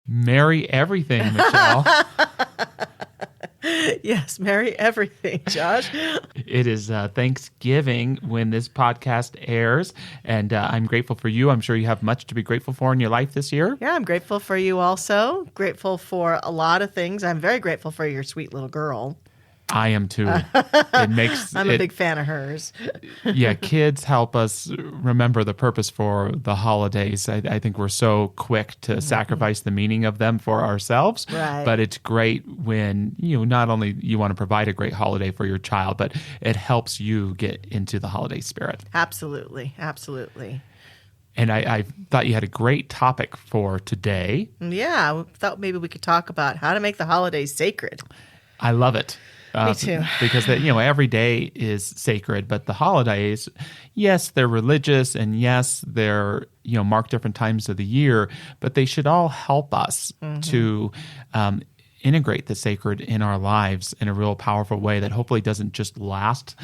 Merry everything, Michelle. Yes, merry everything, Josh. It is Thanksgiving when this podcast airs, and I'm grateful for you. I'm sure you have much to be grateful for in your life this year. Yeah, I'm grateful for you also. Grateful for a lot of things. I'm very grateful for your sweet little girl. I am too. I'm a big fan of hers. Yeah, kids help us remember the purpose for the holidays. I think we're so quick to sacrifice the meaning of them for ourselves. Right. But it's great when not only you want to provide a great holiday for your child, but it helps you get into the holiday spirit. Absolutely. Absolutely. And I thought you had a great topic for today. Yeah, I thought maybe we could talk about how to make the holidays sacred. I love it. Me too. Because every day is sacred, but the holidays, yes, they're religious, and yes, they're mark different times of the year, but they should all help us to integrate the sacred in our lives in a real powerful way that hopefully doesn't just last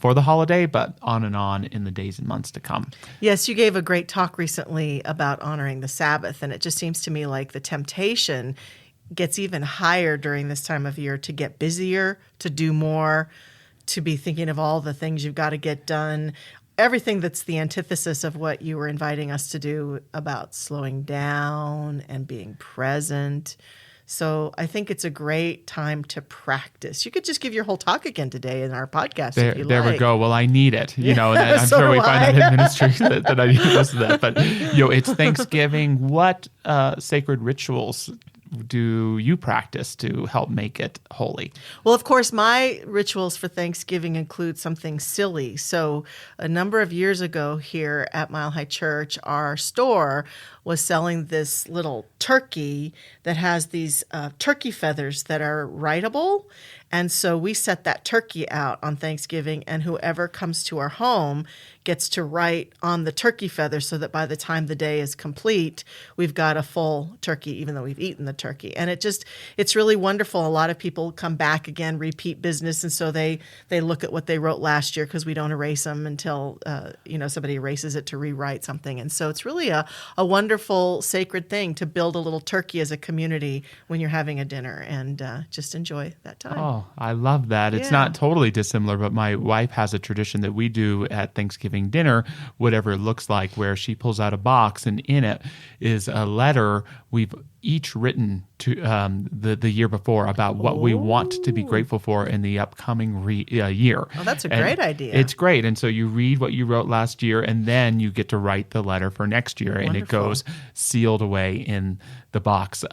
for the holiday, but on and on in the days and months to come. Yes, you gave a great talk recently about honoring the Sabbath, and it just seems to me like the temptation gets even higher during this time of year to get busier, to do more, to be thinking of all the things you've got to get done. Everything that's the antithesis of what you were inviting us to do about slowing down and being present. So I think it's a great time to practice. You could just give your whole talk again today in our podcast if you like. There we go. Well, I need it. And I'm So sure we do find that in ministry that I need to listen to that. But it's Thanksgiving. What sacred rituals do you practice to help make it holy? Well, of course, my rituals for Thanksgiving include something silly. So a number of years ago here at Mile High Church, our store was selling this little turkey that has these turkey feathers that are writable. And so we set that turkey out on Thanksgiving, and whoever comes to our home gets to write on the turkey feather so that by the time the day is complete, we've got a full turkey, even though we've eaten the turkey. And it's really wonderful. A lot of people come back again, repeat business, and so they look at what they wrote last year because we don't erase them until somebody erases it to rewrite something. And so it's really a wonderful, sacred thing to build a little turkey as a community when you're having a dinner and just enjoy that time. Oh, I love that. It's not totally dissimilar, but my wife has a tradition that we do at Thanksgiving dinner, whatever it looks like, where she pulls out a box and in it is a letter we've each written to the year before about what we want to be grateful for in the upcoming year. Oh, that's a great idea. It's great. And so you read what you wrote last year, and then you get to write the letter for next year, Wonderful. and it goes sealed away in the box.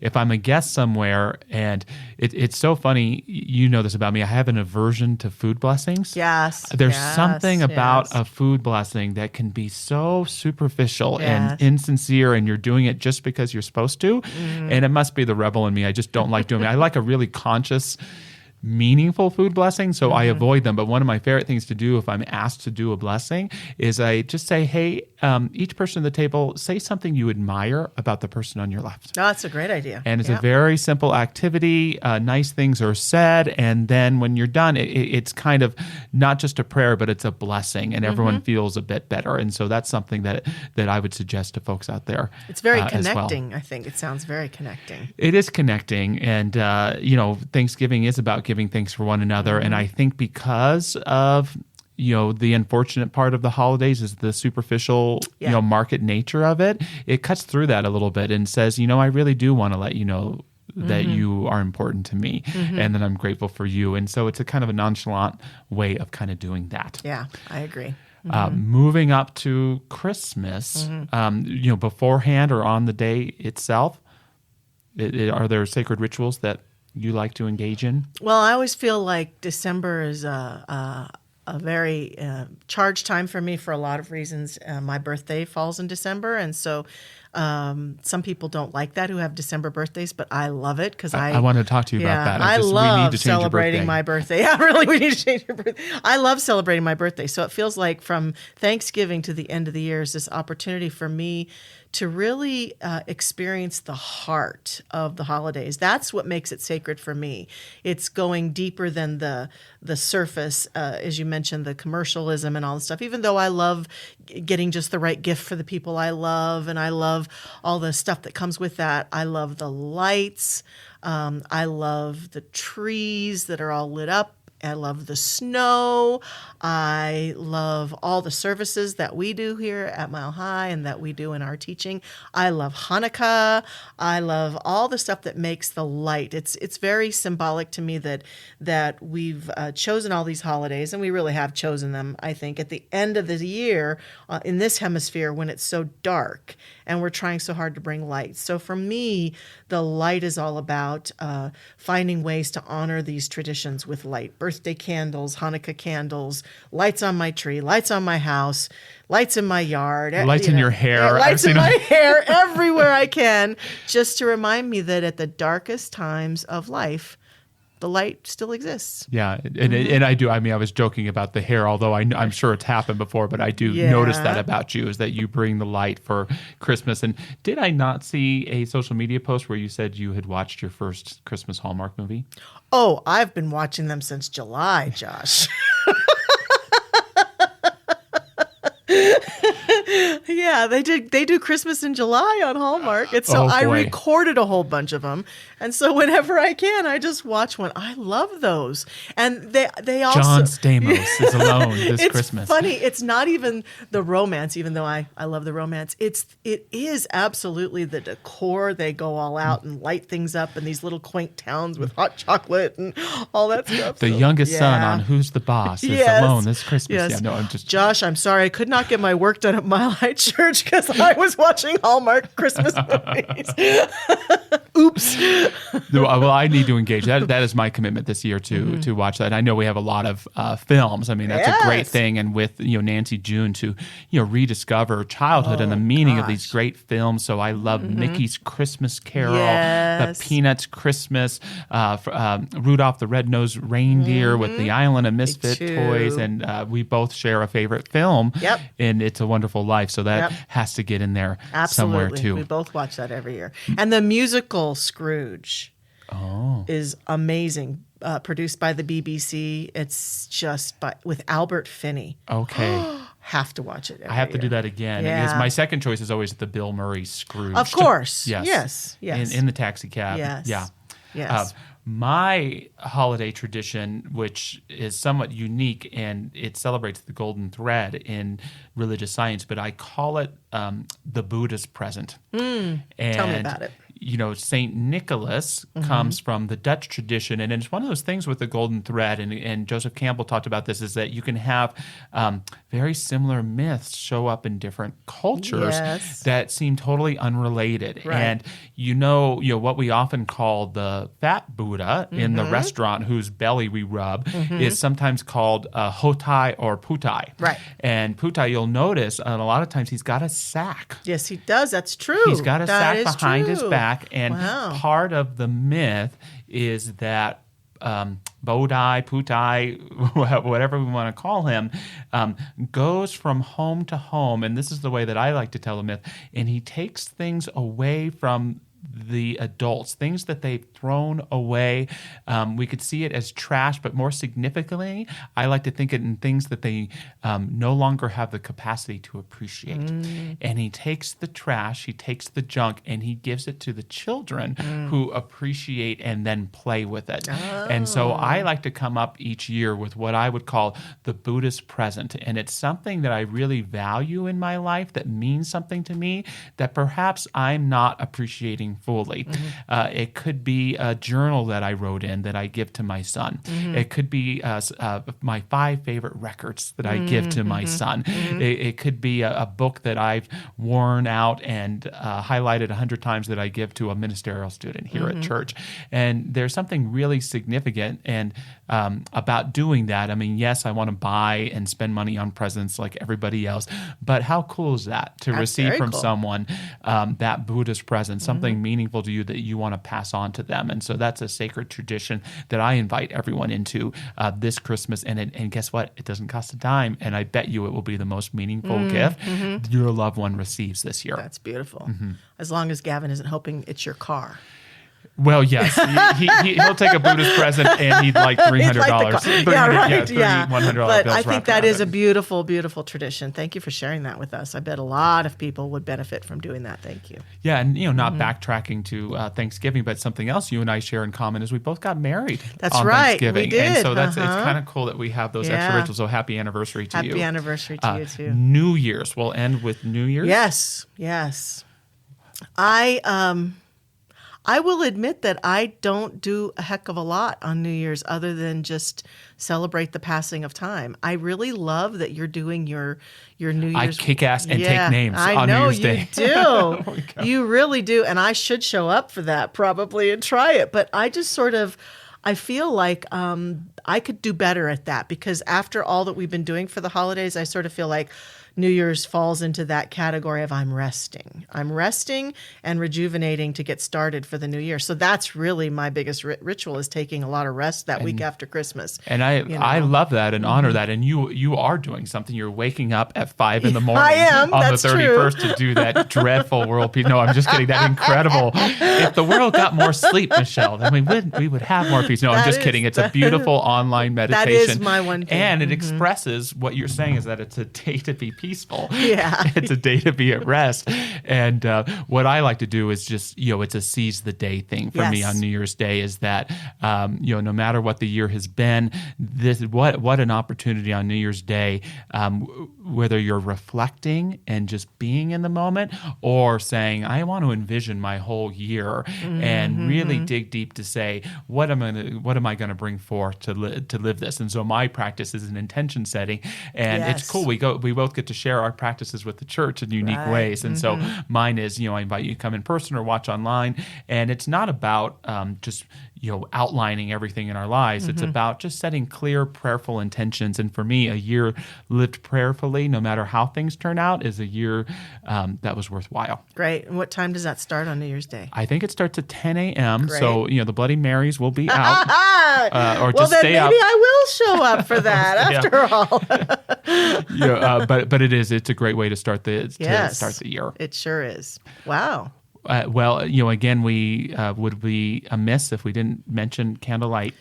If I'm a guest somewhere, and it's so funny, you know this about me, I have an aversion to food blessings. Yes. There's something about a food blessing that can be so superficial and insincere, and you're doing it just because you're supposed to. And it must be the rebel in me. I just don't like doing it. I like a really conscious, meaningful food blessing, so I avoid them. But one of my favorite things to do if I'm asked to do a blessing is I just say, hey, each person at the table, say something you admire about the person on your left. Oh, that's a great idea. And it's a very simple activity. Nice things are said. And then when you're done, it's kind of not just a prayer, but it's a blessing. And everyone feels a bit better. And so that's something that I would suggest to folks out there. It's very connecting, as well. I think. It sounds very connecting. It is connecting. And, Thanksgiving is about giving thanks for one another. And I think because of the unfortunate part of the holidays is the superficial, market nature of it. It cuts through that a little bit and says, I really do want to let you know that you are important to me and that I'm grateful for you. And so it's a kind of a nonchalant way of kind of doing that. Yeah, I agree. Moving up to Christmas, beforehand or on the day itself, are there sacred rituals that you like to engage in? Well, I always feel like December is a very charged time for me for a lot of reasons. My birthday falls in December, and so some people don't like that who have December birthdays, but I love it because I want to talk to you about that. I love we need to change celebrating my birthday. Yeah, really, we need to change your birthday. I love celebrating my birthday. So it feels like from Thanksgiving to the end of the year is this opportunity for me to really experience the heart of the holidays. That's what makes it sacred for me. It's going deeper than the surface, as you mentioned, the commercialism and all the stuff. Even though I love getting just the right gift for the people I love, and I love all the stuff that comes with that. I love the lights. I love the trees that are all lit up. I love the snow. I love all the services that we do here at Mile High and that we do in our teaching. I love Hanukkah. I love all the stuff that makes the light. It's very symbolic to me that we've chosen all these holidays, and we really have chosen them, I think, at the end of the year in this hemisphere when it's so dark and we're trying so hard to bring light. So for me, the light is all about finding ways to honor these traditions with light. Birthday candles, Hanukkah candles, lights on my tree, lights on my house, lights in my yard. Lights in your hair. Lights in my hair everywhere I can, just to remind me that at the darkest times of life, the light still exists. Yeah, and I do. I mean, I was joking about the hair, although I'm sure it's happened before, but I do notice that about you, is that you bring the light for Christmas. And did I not see a social media post where you said you had watched your first Christmas Hallmark movie? Oh, I've been watching them since July, Josh. Yeah, they do Christmas in July on Hallmark. And so I recorded a whole bunch of them. And so whenever I can, I just watch one. I love those. And they also... John Stamos is alone this Christmas. It's funny. It's not even the romance, even though I love the romance. It is absolutely the decor. They go all out and light things up in these little quaint towns with hot chocolate and all that stuff. The youngest son on Who's the Boss is alone this Christmas. Yes. Yeah, no, I'm just... Josh, I'm sorry. I could not get my work done at Mile High Church because I was watching Hallmark Christmas movies. Oops. Well, I need to engage. That is my commitment this year to watch that. I know we have a lot of films. I mean, that's a great thing. And with Nancy June to rediscover childhood and the meaning of these great films. So I love Mickey's Christmas Carol, the Peanuts Christmas, Rudolph the Red-Nosed Reindeer with the Island of Misfit Toys, and we both share a favorite film. Yep. And It's a Wonderful Life. So that has to get in there somewhere too. We both watch that every year. And the musical Scrooge is amazing. Produced by the BBC. It's just with Albert Finney. Okay. Have to watch it. I have to do that again. Yeah. Because my second choice is always the Bill Murray Scrooge. Of course. Yes. In the taxi cab. Yes. Yeah. Yes. My holiday tradition, which is somewhat unique, and it celebrates the golden thread in religious science, but I call it the Buddha's present. And tell me about it. St. Nicholas comes from the Dutch tradition, and it's one of those things with the golden thread, and Joseph Campbell talked about this, is that you can have very similar myths show up in different cultures that seem totally unrelated. Right. And what we often call the fat Buddha in the restaurant whose belly we rub is sometimes called Hotai or Putai. Right. And Putai, you'll notice, and a lot of times he's got a sack. Yes, he does. That's true. He's got a sack behind his back. And part of the myth is that Bodai, Putai, whatever we want to call him, goes from home to home. And this is the way that I like to tell the myth. And he takes things away from the adults, things that they've thrown away. We could see it as trash, but more significantly, I like to think it in things that they no longer have the capacity to appreciate. And he takes the trash, he takes the junk, and he gives it to the children who appreciate and then play with it. And so I like to come up each year with what I would call the Buddha's present. And it's something that I really value in my life, that means something to me, that perhaps I'm not appreciating fully. It could be a journal that I wrote in that I give to my son. It could be my 5 favorite records that I give to my son. It could be a book that I've worn out and highlighted 100 times that I give to a ministerial student here at church. And there's something really significant and about doing that. I mean, yes, I want to buy and spend money on presents like everybody else, but how cool is that to receive from someone that Buddha's present, something meaningful to you that you want to pass on to them. And so that's a sacred tradition that I invite everyone into this Christmas. And guess what? It doesn't cost a dime. And I bet you it will be the most meaningful gift your loved one receives this year. That's beautiful. As long as Gavin isn't hoping it's your car. Well, yes, he'll take a Buddhist present and he'd like $300. Yeah, right. $100 But bills I think wrapped that around is it. a beautiful, beautiful tradition. Thank you for sharing that with us. I bet a lot of people would benefit from doing that. Thank you. Yeah, and not backtracking to Thanksgiving, but something else you and I share in common is we both got married. That's on right, Thanksgiving. we did. And so it's kind of cool that we have those extra Yeah. rituals. So happy anniversary to you. Happy anniversary to you too. New Year's. We'll end with New Year's. Yes. I will admit that I don't do a heck of a lot on New Year's other than just celebrate the passing of time. I really love that you're doing your New Year's. I kick ass and take names on New Year's Day. I know you do. You really do. And I should show up for that probably and try it. But I just I feel like I could do better at that because after all that we've been doing for the holidays, I sort of feel like New Year's falls into that category of I'm resting and rejuvenating to get started for the new year. So that's really my biggest ritual is taking a lot of rest that week after Christmas. And I love that and honor that. And you are doing something. You're waking up at 5 a.m. I am. on That's the 31st to do that dreadful world peace. No, I'm just kidding. That incredible. If the world got more sleep, Michelle, then we would have more peace. No, I'm just kidding. It's a beautiful online meditation. That is my one thing. And it expresses what you're saying is that it's a day to be peaceful. Yeah. It's a day to be at rest. And what I like to do is just, it's a seize the day thing for me on New Year's Day is that, no matter what the year has been, what an opportunity on New Year's Day, whether you're reflecting and just being in the moment or saying, I want to envision my whole year and really dig deep to say, what am I going to bring forth to live this? And so my practice is an intention setting. And it's cool. We both get to share our practices with the church in unique ways. And so mine is, I invite you to come in person or watch online. And it's not about just, outlining everything in our lives. It's about just setting clear, prayerful intentions. And for me, a year lived prayerfully, no matter how things turn out, is a year that was worthwhile. Great. And what time does that start on New Year's Day? I think it starts at 10 a.m. Great. So, the Bloody Marys will be out. Or just stay out. Maybe I will show up for that after all. But it's a great way to start the year. It sure is. Wow. Again, we would be amiss if we didn't mention candlelight.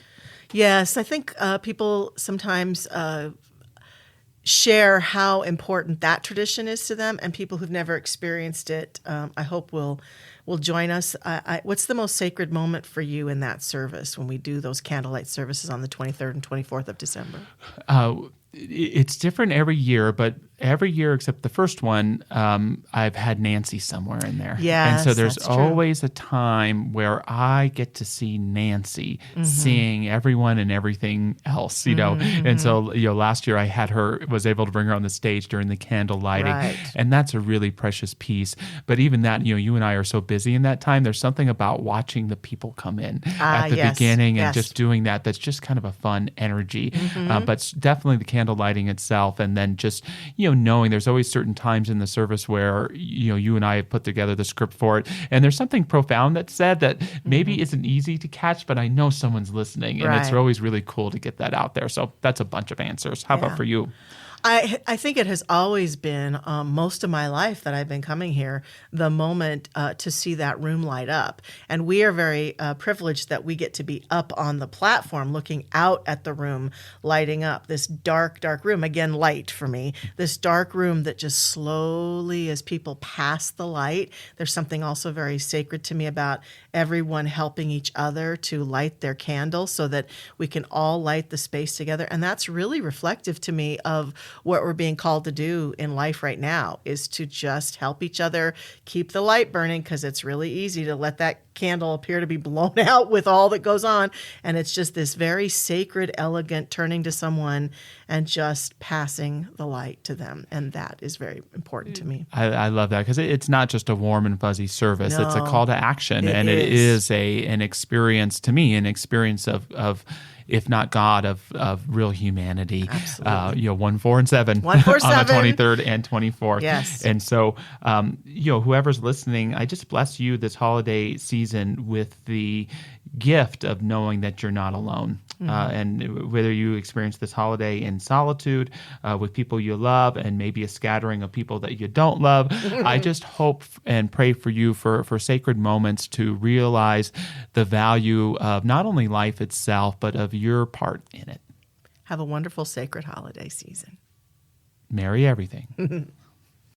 Yes, I think people sometimes share how important that tradition is to them, and people who've never experienced it, I hope will join us. What's the most sacred moment for you in that service when we do those candlelight services on the 23rd and 24th of December? It's different every year, but every year except the first one, I've had Nancy somewhere in there. Yes, and so there's that's true. always a time where I get to see Nancy seeing everyone and everything else, And so, last year I was able to bring her on the stage during the candle lighting. Right. And that's a really precious piece. But even that, you and I are so busy in that time, there's something about watching the people come in at the beginning and just doing that. That's just kind of a fun energy. But definitely the candle lighting itself, and then just knowing there's always certain times in the service where you and I have put together the script for it, and there's something profound that's said that maybe isn't easy to catch, but I know someone's listening, and it's always really cool to get that out there. So that's a bunch of answers. How about for you? I think it has always been most of my life that I've been coming here, the moment to see that room light up. And we are very privileged that we get to be up on the platform looking out at the room lighting up. This dark, dark room, again, light for me, this dark room that just slowly, as people pass the light, there's something also very sacred to me about everyone helping each other to light their candle so that we can all light the space together. And that's really reflective to me of what we're being called to do in life right now, is to just help each other keep the light burning, because it's really easy to let that candle appear to be blown out with all that goes on. And it's just this very sacred, elegant turning to someone and just passing the light to them. And that is very important to me. I love that, because it's not just a warm and fuzzy service. No, it's a call to action. It is an experience, to me, an experience of if not God, of real humanity. Absolutely. 1, 4, and 7 1, 4, on 7. the 23rd and 24th. Yes. And so, whoever's listening, I just bless you this holiday season with the gift of knowing that you're not alone. And whether you experience this holiday in solitude with people you love and maybe a scattering of people that you don't love, I just hope and pray for you for sacred moments to realize the value of not only life itself, but of your part in it. Have a wonderful sacred holiday season. Merry everything.